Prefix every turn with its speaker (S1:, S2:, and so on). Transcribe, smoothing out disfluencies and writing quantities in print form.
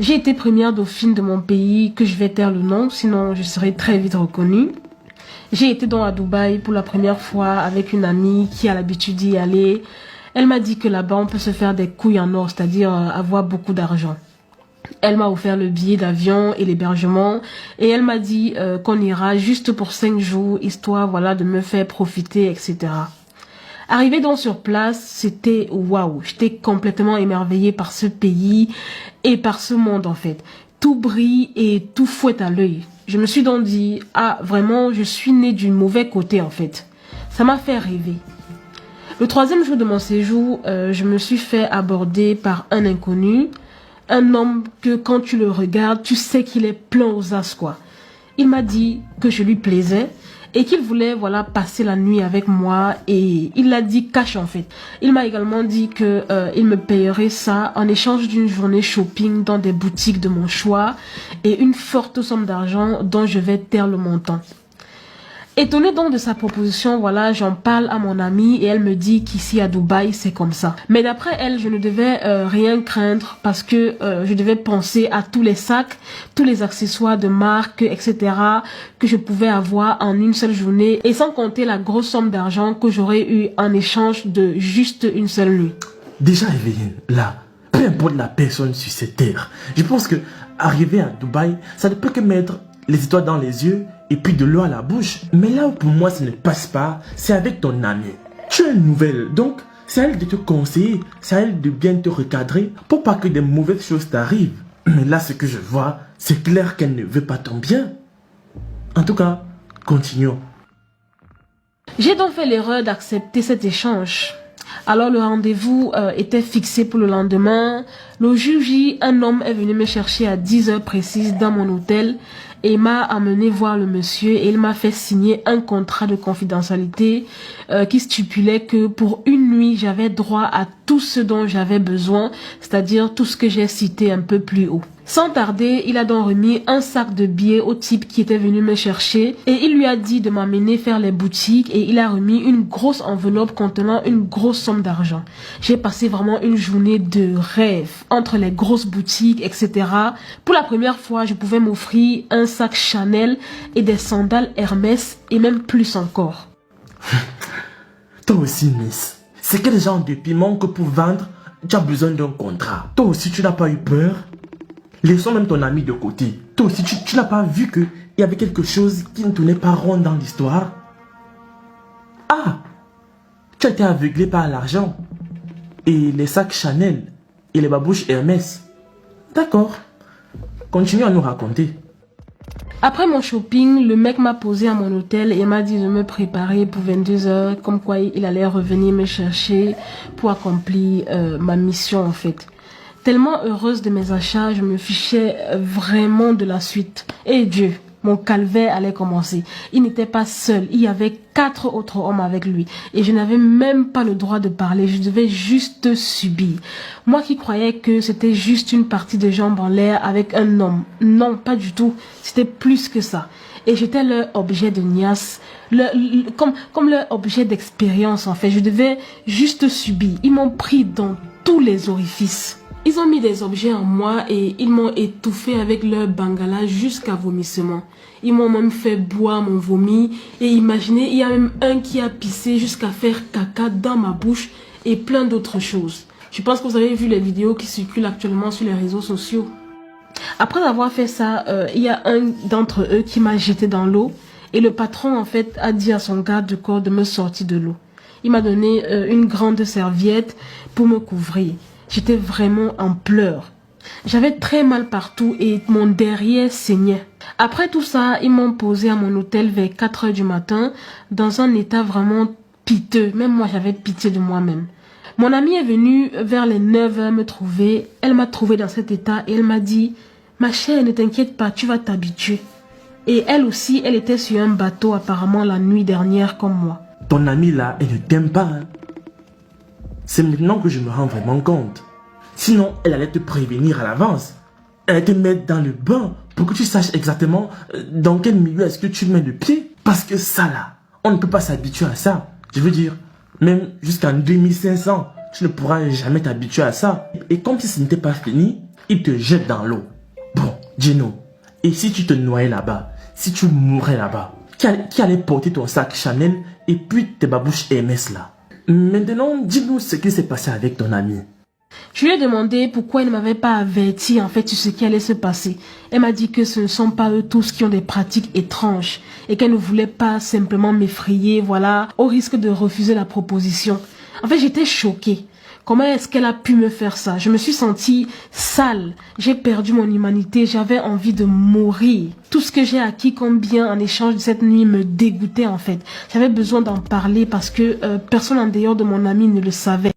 S1: J'ai été première dauphine de mon pays, que je vais taire le nom, sinon je serai très vite reconnue. J'ai été donc à Dubaï pour la première fois avec une amie qui a l'habitude d'y aller. Elle m'a dit que là-bas on peut se faire des couilles en or, c'est-à-dire avoir beaucoup d'argent. Elle m'a offert le billet d'avion et l'hébergement et elle m'a dit qu'on ira juste pour 5 jours, histoire voilà de me faire profiter, etc. Arrivé donc sur place, c'était waouh, j'étais complètement émerveillée par ce pays et par ce monde en fait. Tout brille et tout fouette à l'œil. Je me suis donc dit, ah vraiment, je suis née du mauvais côté en fait. Ça m'a fait rêver. Le 3e jour de mon séjour, je me suis fait aborder par un inconnu. Un homme que quand tu le regardes, tu sais qu'il est plein aux as quoi. Il m'a dit que je lui plaisais et qu'il voulait voilà passer la nuit avec moi et il l'a dit cash en fait. Il m'a également dit que il me payerait ça en échange d'une journée shopping dans des boutiques de mon choix et une forte somme d'argent dont je vais taire le montant. Étonnée donc de sa proposition, voilà, j'en parle à mon amie et elle me dit qu'ici à Dubaï, c'est comme ça. Mais d'après elle, je ne devais rien craindre parce que je devais penser à tous les sacs, tous les accessoires de marque, etc. que je pouvais avoir en une seule journée et sans compter la grosse somme d'argent que j'aurais eu en échange de juste une seule nuit.
S2: Déjà, Evelyne, là, peu importe la personne sur cette terre, je pense que arriver à Dubaï, ça ne peut que mettre les étoiles dans les yeux et puis de l'eau à la bouche. Mais là où pour moi ça ne passe pas, c'est avec ton amie. Tu es une nouvelle, donc c'est à elle de te conseiller, c'est à elle de bien te recadrer pour pas que des mauvaises choses t'arrivent. Mais là ce que je vois, c'est clair qu'elle ne veut pas ton bien. En tout cas, continuons.
S1: J'ai donc fait l'erreur d'accepter cet échange. Alors le rendez-vous était fixé pour le lendemain. Le jour J, un homme est venu me chercher à 10 heures précises dans mon hôtel et m'a amené voir le monsieur et il m'a fait signer un contrat de confidentialité qui stipulait que pour une nuit, j'avais droit à tout ce dont j'avais besoin, c'est-à-dire tout ce que j'ai cité un peu plus haut. Sans tarder, il a donc remis un sac de billets au type qui était venu me chercher et il lui a dit de m'amener faire les boutiques et il a remis une grosse enveloppe contenant une grosse somme d'argent. J'ai passé vraiment une journée de rêve entre les grosses boutiques, etc. Pour la première fois, je pouvais m'offrir un sac Chanel et des sandales Hermès et même plus encore.
S2: Toi aussi, Miss, c'est quel genre de piment que pour vendre, tu as besoin d'un contrat? Toi aussi, tu n'as pas eu peur? Laissons même ton ami de côté. Toi aussi, tu n'as pas vu qu'il y avait quelque chose qui ne tournait pas rond dans l'histoire? Ah! Tu as été aveuglé par l'argent. Et les sacs Chanel. Et les babouches Hermès. D'accord. Continue à nous raconter.
S1: Après mon shopping, le mec m'a posé à mon hôtel et m'a dit de me préparer pour 22 heures, comme quoi il allait revenir me chercher pour accomplir ma mission en fait. Tellement heureuse de mes achats, je me fichais vraiment de la suite. Et Dieu, mon calvaire allait commencer. Il n'était pas seul, il y avait 4 autres hommes avec lui. Et je n'avais même pas le droit de parler, je devais juste subir. Moi qui croyais que c'était juste une partie de jambes en l'air avec un homme. Non, pas du tout, c'était plus que ça. Et j'étais leur objet de niasse, comme leur objet d'expérience en fait. Je devais juste subir. Ils m'ont pris dans tous les orifices. Ils ont mis des objets en moi et ils m'ont étouffé avec leur bangala jusqu'à vomissement. Ils m'ont même fait boire mon vomi et imaginez, il y a même un qui a pissé jusqu'à faire caca dans ma bouche et plein d'autres choses. Je pense que vous avez vu les vidéos qui circulent actuellement sur les réseaux sociaux. Après avoir fait ça, il y a un d'entre eux qui m'a jeté dans l'eau et le patron en fait a dit à son garde du corps de me sortir de l'eau. Il m'a donné une grande serviette pour me couvrir. J'étais vraiment en pleurs. J'avais très mal partout et mon derrière saignait. Après tout ça, ils m'ont posé à mon hôtel vers 4 heures du matin dans un état vraiment piteux. Même moi, j'avais pitié de moi-même. Mon amie est venue vers les 9 heures me trouver. Elle m'a trouvé dans cet état et elle m'a dit « Ma chère, ne t'inquiète pas, tu vas t'habituer. » Et elle aussi, elle était sur un bateau apparemment la nuit dernière comme moi.
S2: Ton amie là, elle ne t'aime pas, hein? C'est maintenant que je me rends vraiment compte. Sinon, elle allait te prévenir à l'avance. Elle allait te mettre dans le bain pour que tu saches exactement dans quel milieu est-ce que tu mets le pied. Parce que ça là, on ne peut pas s'habituer à ça. Je veux dire, même jusqu'en 2500, tu ne pourras jamais t'habituer à ça. Et comme si ce n'était pas fini, il te jette dans l'eau. Bon, Gino, et si tu te noyais là-bas, si tu mourais là-bas, qui allait porter ton sac Chanel et puis tes babouches Hermès là? Maintenant, dis-nous ce qui s'est passé avec ton ami.
S1: Je lui ai demandé pourquoi il ne m'avait pas averti en fait sur ce qui allait se passer. Elle m'a dit que ce ne sont pas eux tous qui ont des pratiques étranges et qu'elle ne voulait pas simplement m'effrayer, voilà, au risque de refuser la proposition. En fait, j'étais choquée. Comment est-ce qu'elle a pu me faire ça? Je me suis sentie sale. J'ai perdu mon humanité. J'avais envie de mourir. Tout ce que j'ai acquis comme bien en échange de cette nuit me dégoûtait en fait. J'avais besoin d'en parler parce que personne en dehors de mon ami ne le savait.